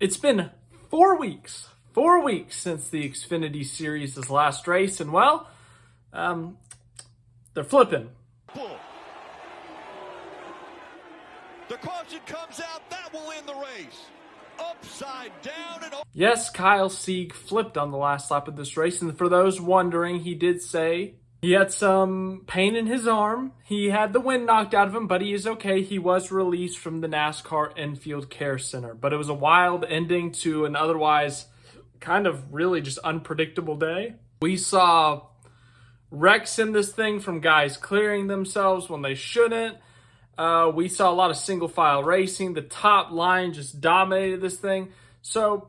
It's been 4 weeks since the Xfinity Series' last race, and well, they're flipping. The caution comes out, that will end the race. Upside down and Yes, Kyle Sieg flipped on the last lap of this race, and for those wondering, he did say he had some pain in his arm. He had the wind knocked out of him, but he is okay. He was released from the NASCAR Infield Care Center. But it was a wild ending to an otherwise kind of really just unpredictable day. We saw wrecks in this thing from guys clearing themselves when they shouldn't. We saw a lot of single file racing. The top line just dominated this thing. So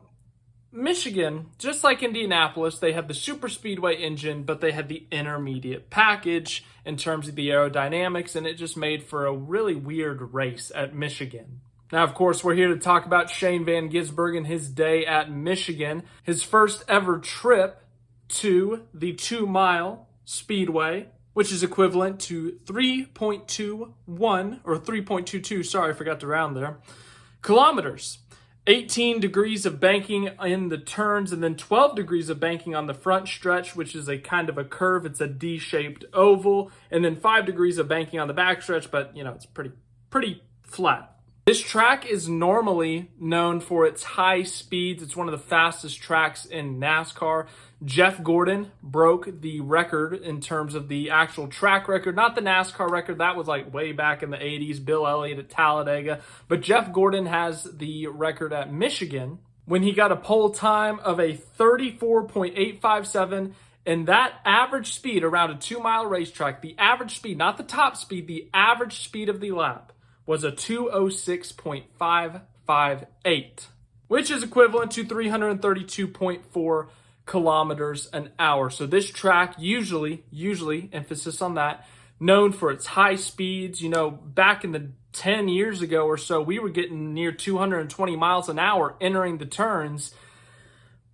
Michigan, just like Indianapolis, they had the super speedway engine, but they had the intermediate package in terms of the aerodynamics, and it just made for a really weird race at Michigan. Now, of course, we're here to talk about Shane Van Gisbergen, his day at Michigan, his first ever trip to the 2-mile speedway, which is equivalent to 3.21, or 3.22, sorry, I forgot to round there, kilometers. 18 degrees of banking in the turns, and then 12 degrees of banking on the front stretch, which is a kind of a curve. It's a D-shaped oval, and then 5 degrees of banking on the back stretch, but it's pretty flat. This track is normally known for its high speeds. It's one of the fastest tracks in NASCAR. Jeff Gordon broke the record in terms of the actual track record, not the NASCAR record. That was like way back in the 80s, Bill Elliott at Talladega. But Jeff Gordon has the record at Michigan when he got a pole time of a 34.857. And that average speed around a 2-mile racetrack, the average speed, not the top speed, the average speed of the lap was a 206.558, which is equivalent to 332.4 kilometers an hour. So this track usually, emphasis on that, known for its high speeds. Back in the 10 years ago or so, we were getting near 220 miles an hour entering the turns.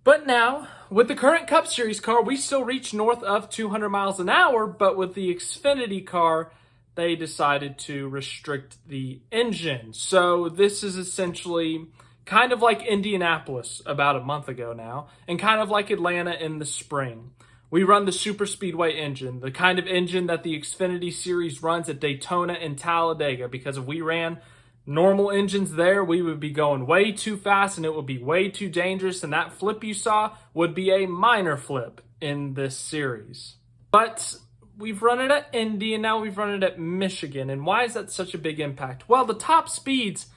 But now, with the current Cup Series car, we still reach north of 200 miles an hour, but with the Xfinity car, they decided to restrict the engine. So this is essentially kind of like Indianapolis about a month ago now, and kind of like Atlanta in the spring. We run the super speedway engine, the kind of engine that the Xfinity Series runs at Daytona and Talladega, because if we ran normal engines there, we would be going way too fast and it would be way too dangerous, and that flip you saw would be a minor flip in this series. But we've run it at Indy, and now we've run it at Michigan. And why is that such a big impact? Well, the top speeds,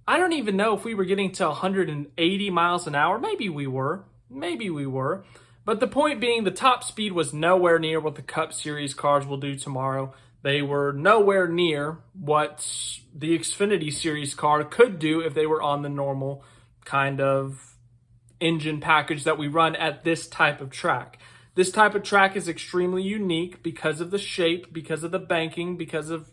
I don't even know if we were getting to 180 miles an hour. Maybe we were. But the point being, the top speed was nowhere near what the Cup Series cars will do tomorrow. They were nowhere near what the Xfinity Series car could do if they were on the normal kind of engine package that we run at this type of track. This type of track is extremely unique because of the shape, because of the banking, because of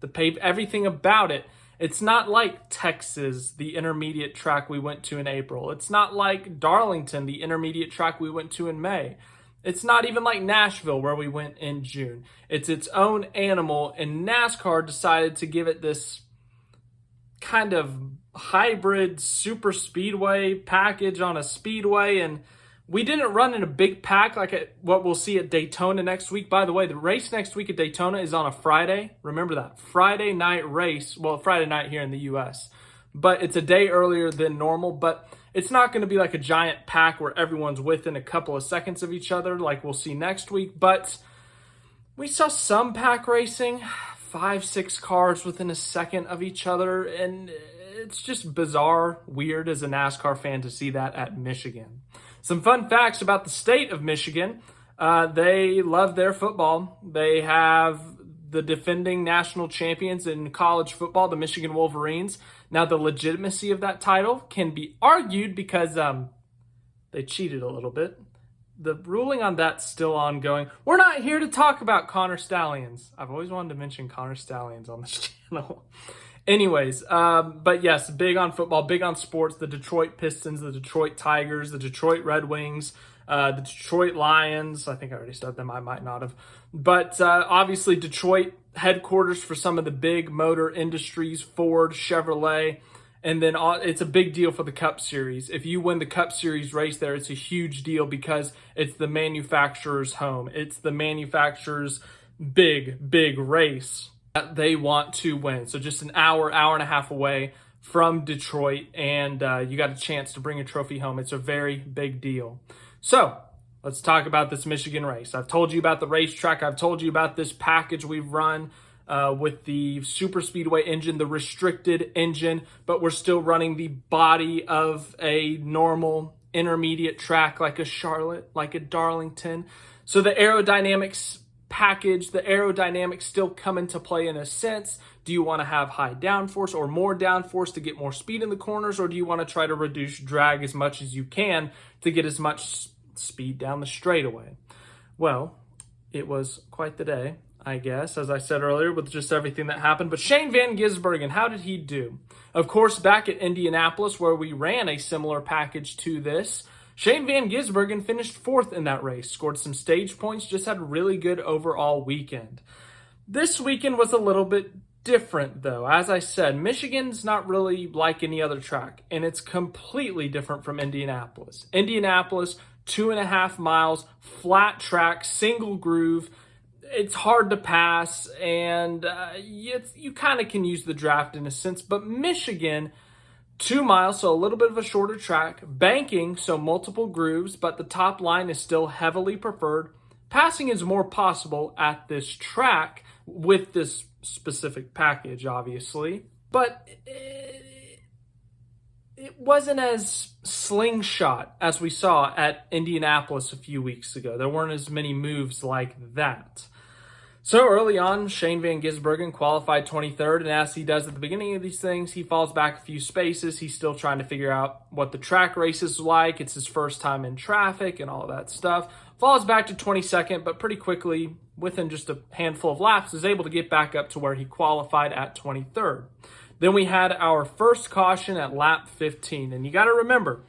the pave, everything about it. It's not like Texas, the intermediate track we went to in April. It's not like Darlington, the intermediate track we went to in May. It's not even like Nashville, where we went in June. It's its own animal, and NASCAR decided to give it this kind of hybrid super speedway package on a speedway, and we didn't run in a big pack like what we'll see at Daytona next week. By the way, the race next week at Daytona is on a Friday. Remember that. Friday night race. Well, Friday night here in the U.S. But it's a day earlier than normal. But it's not going to be like a giant pack where everyone's within a couple of seconds of each other like we'll see next week. But we saw some pack racing, 5-6 cars within a second of each other. And it's just bizarre, weird as a NASCAR fan to see that at Michigan. Some fun facts about the state of Michigan. They love their football. They have the defending national champions in college football, the Michigan Wolverines. Now, the legitimacy of that title can be argued because they cheated a little bit. The ruling on that's still ongoing. We're not here to talk about Connor Stallions. I've always wanted to mention Connor Stallions on this channel. Anyways, but yes, big on football, big on sports. The Detroit Pistons, the Detroit Tigers, the Detroit Red Wings, the Detroit Lions. I think I already said them. I might not have. But obviously Detroit, headquarters for some of the big motor industries, Ford, Chevrolet. And then it's a big deal for the Cup Series. If you win the Cup Series race there, it's a huge deal because it's the manufacturer's home. It's the manufacturer's big race that they want to win. So just an hour and a half away from Detroit, and you got a chance to bring a trophy home. It's a very big deal. So let's talk about this Michigan race. I've told you about the racetrack. I've told you about this package we've run with the super speedway engine, the restricted engine, but we're still running the body of a normal intermediate track like a Charlotte, like a Darlington. So the aerodynamics package, the aerodynamics still come into play in a sense. Do you want to have high downforce or more downforce to get more speed in the corners, or do you want to try to reduce drag as much as you can to get as much speed down the straightaway? Well, it was quite the day, I guess, as I said earlier, with just everything that happened. But Shane Van Gisbergen, how did he do? Of course, back at Indianapolis, where we ran a similar package to this, Shane Van Gisbergen finished fourth in that race, scored some stage points, just had a really good overall weekend. This weekend was a little bit different, though. As I said, Michigan's not really like any other track, and it's completely different from Indianapolis. Indianapolis, 2.5 miles, flat track, single groove. It's hard to pass, and you kind of can use the draft in a sense, but Michigan, 2 miles, so a little bit of a shorter track, banking, so multiple grooves, but the top line is still heavily preferred. Passing is more possible at this track with this specific package, obviously, but it wasn't as slingshot as we saw at Indianapolis a few weeks ago. There weren't as many moves like that. So early on, Shane Van Gisbergen qualified 23rd, and as he does at the beginning of these things, he falls back a few spaces. He's still trying to figure out what the track race is like. It's his first time in traffic and all that stuff. Falls back to 22nd, but pretty quickly, within just a handful of laps, is able to get back up to where he qualified at 23rd. Then we had our first caution at lap 15, and you got to remember,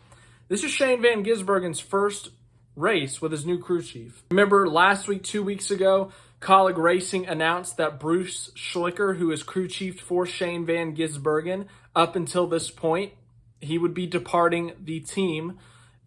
this is Shane Van Gisbergen's first race with his new crew chief. Remember last week, 2 weeks ago, Colleague Racing announced that Bruce Schlicker, who is crew chief for Shane Van Gisbergen, up until this point, he would be departing the team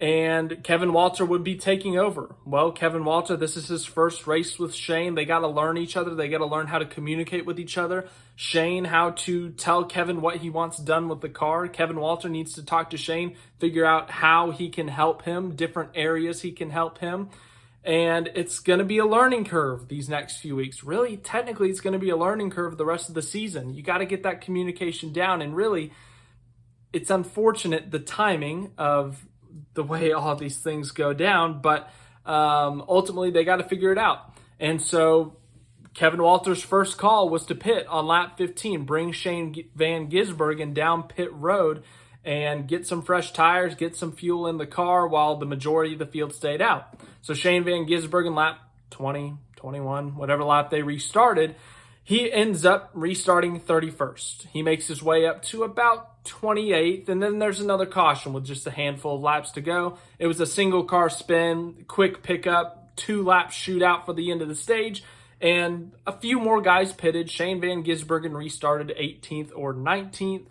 and Kevin Walter would be taking over. Well, Kevin Walter, this is his first race with Shane. They got to learn each other. They got to learn how to communicate with each other. Shane, how to tell Kevin what he wants done with the car. Kevin Walter needs to talk to Shane, figure out how he can help him, different areas he can help him. And it's going to be a learning curve these next few weeks. Really, technically, it's going to be a learning curve the rest of the season. You got to get that communication down. And really, it's unfortunate the timing of the way all these things go down. But ultimately, they got to figure it out. And so Kevin Walter's first call was to pit on lap 15, bring Shane Van Gisbergen down pit road and get some fresh tires, get some fuel in the car while the majority of the field stayed out. So Shane Van Gisbergen, lap 20, 21, whatever lap they restarted, he ends up restarting 31st. He makes his way up to about 28th, and then there's another caution with just a handful of laps to go. It was a single car spin, quick pickup, 2-lap shootout for the end of the stage, and a few more guys pitted. Shane Van Gisbergen restarted 18th or 19th.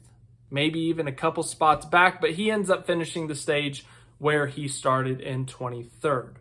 Maybe even a couple spots back, but he ends up finishing the stage where he started in 23rd.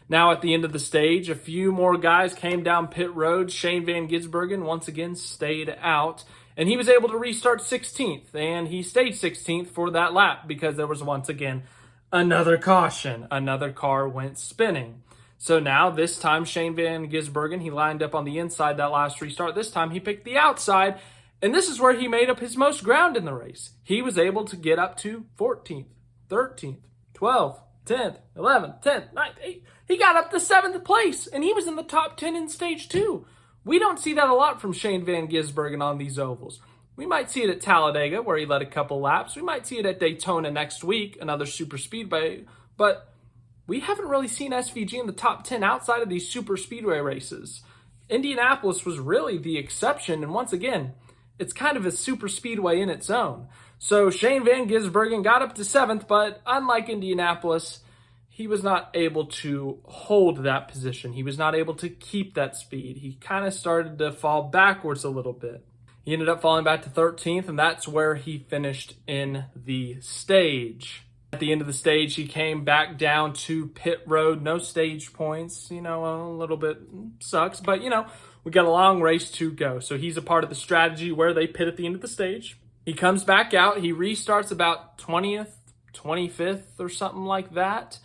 Now at the end of the stage, a few more guys came down pit road. Shane Van Gisbergen once again stayed out, and he was able to restart 16th, and he stayed 16th for that lap because there was once again another caution. Another car went spinning. So now this time Shane Van Gisbergen, he lined up on the inside that last restart. This time he picked the outside, and this is where he made up his most ground in the race. He was able to get up to 14th, 13th, 12th, 10th, 11th, 10th, 9th, 8th. He got up to 7th place, and he was in the top 10 in stage 2. We don't see that a lot from Shane Van Gisbergen on these ovals. We might see it at Talladega, where he led a couple laps. We might see it at Daytona next week, another super speedway. But we haven't really seen SVG in the top 10 outside of these super speedway races. Indianapolis was really the exception, and once again, it's kind of a super speedway in its own. So Shane Van Gisbergen got up to 7th, but unlike Indianapolis, he was not able to hold that position. He was not able to keep that speed. He kind of started to fall backwards a little bit. He ended up falling back to 13th, and that's where he finished in the stage. At the end of the stage, he came back down to pit road. No stage points, you know, a little bit sucks, but, you know, we got a long race to go. So he's a part of the strategy where they pit at the end of the stage. He comes back out. He restarts about 20th, 25th or something like that.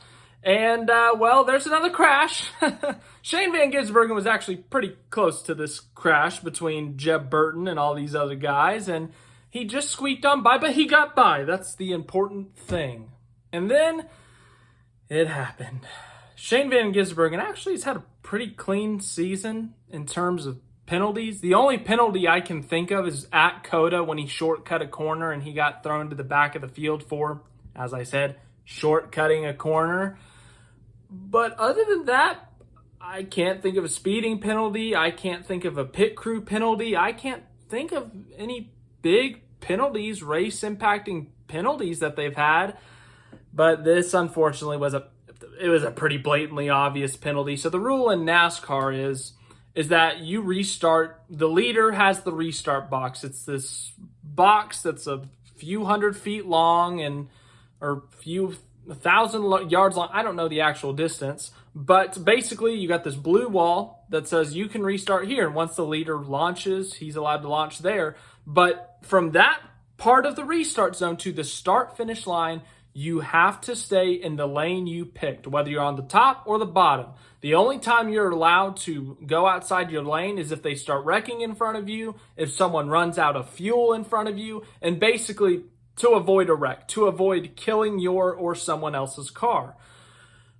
And, well, there's another crash. Shane Van Gisbergen was actually pretty close to this crash between Jeb Burton and all these other guys. And he just squeaked on by, but he got by. That's the important thing. And then it happened. Shane Van Gisbergen actually has had a pretty clean season in terms of penalties. The only penalty I can think of is at Coda when he shortcut a corner and he got thrown to the back of the field for, as I said, shortcutting a corner. But other than that, I can't think of a speeding penalty. I can't think of a pit crew penalty. I can't think of any big penalties, race impacting penalties that they've had. But this, unfortunately, was a pretty blatantly obvious penalty. So the rule in NASCAR is that you restart. The leader has the restart box. It's this box that's a few hundred feet long or few 1,000 yards long. I don't know the actual distance, but basically you got this blue wall that says you can restart here. And once the leader launches, he's allowed to launch there. But from that part of the restart zone to the start finish line, you have to stay in the lane you picked, whether you're on the top or the bottom. The only time you're allowed to go outside your lane is if they start wrecking in front of you, if someone runs out of fuel in front of you, and basically to avoid a wreck, to avoid killing your or someone else's car.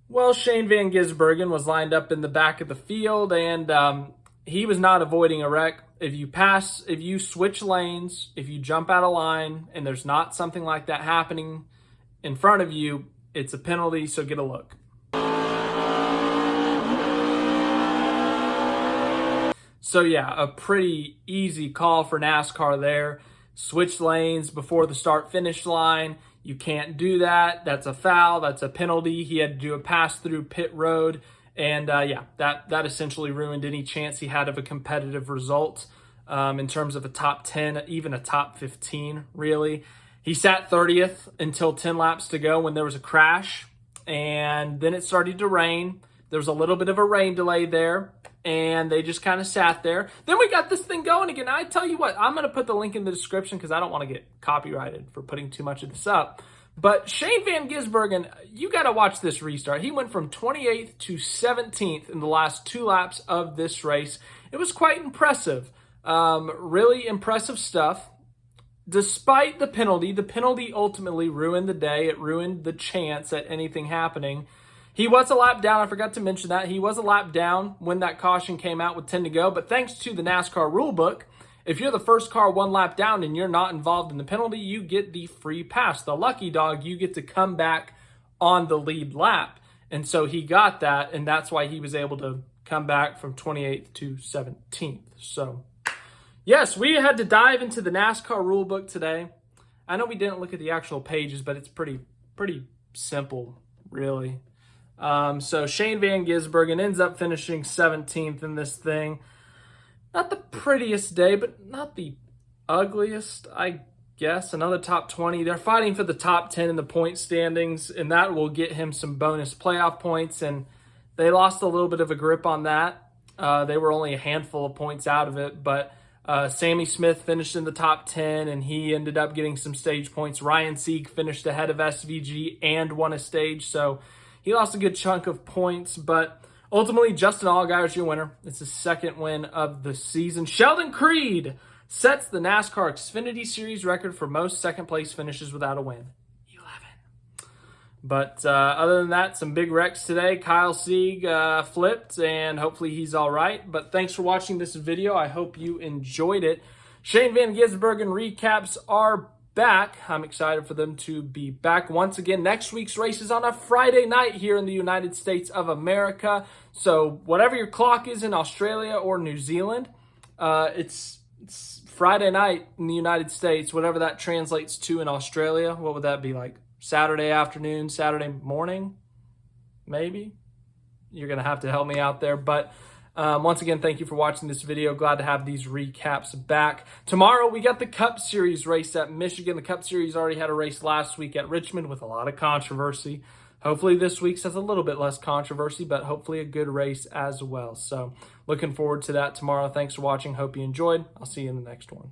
Well, Shane Van Gisbergen was lined up in the back of the field, and he was not avoiding a wreck. If you switch lanes, if you jump out of line, and there's not something like that happening in front of you, it's a penalty, so get a look. So yeah, a pretty easy call for NASCAR there. Switch lanes before the start-finish line. You can't do that. That's a foul. That's a penalty. He had to do a pass-through pit road. And yeah, that essentially ruined any chance he had of a competitive result in terms of a top 10, even a top 15, really. He sat 30th until 10 laps to go when there was a crash, and then it started to rain. There was a little bit of a rain delay there, and they just kind of sat there. Then we got this thing going again. I tell you what, I'm going to put the link in the description because I don't want to get copyrighted for putting too much of this up. But Shane Van Gisbergen, you got to watch this restart. He went from 28th to 17th in the last 2 laps of this race. It was quite impressive. Really impressive stuff. Despite the penalty ultimately ruined the day. It ruined the chance at anything happening. He was a lap down. I forgot to mention that. He was a lap down when that caution came out with 10 to go. But thanks to the NASCAR rulebook, if you're the first car 1 lap down and you're not involved in the penalty, you get the free pass. The lucky dog, you get to come back on the lead lap. And so he got that, and that's why he was able to come back from 28th to 17th. So yes, we had to dive into the NASCAR rulebook today. I know we didn't look at the actual pages, but it's pretty simple, really. So Shane Van Gisbergen ends up finishing 17th in this thing. Not the prettiest day, but not the ugliest, I guess. Another top 20. They're fighting for the top 10 in the point standings, and that will get him some bonus playoff points, and they lost a little bit of a grip on that. They were only a handful of points out of it, but Sammy Smith finished in the top 10, and he ended up getting some stage points. Ryan Sieg finished ahead of SVG and won a stage, so he lost a good chunk of points, but ultimately, Justin Allgaier is your winner. It's his 2nd win of the season. Sheldon Creed sets the NASCAR Xfinity Series record for most second-place finishes without a win. 11. But other than that, some big wrecks today. Kyle Sieg flipped, and hopefully he's all right. But thanks for watching this video. I hope you enjoyed it. Shane Van Gisbergen recaps are back. I'm excited for them to be back once again. Next week's race is on a Friday night here in the United States of America. So whatever your clock is in Australia or New Zealand, it's Friday night in the United States, whatever that translates to in Australia. What would that be like? Saturday afternoon, Saturday morning, maybe? You're going to have to help me out there. But Once again, thank you for watching this video. Glad to have these recaps back. Tomorrow, we got the Cup Series race at Michigan. The Cup Series already had a race last week at Richmond with a lot of controversy. Hopefully this week's has a little bit less controversy, but hopefully a good race as well. So looking forward to that tomorrow. Thanks for watching. Hope you enjoyed. I'll see you in the next one.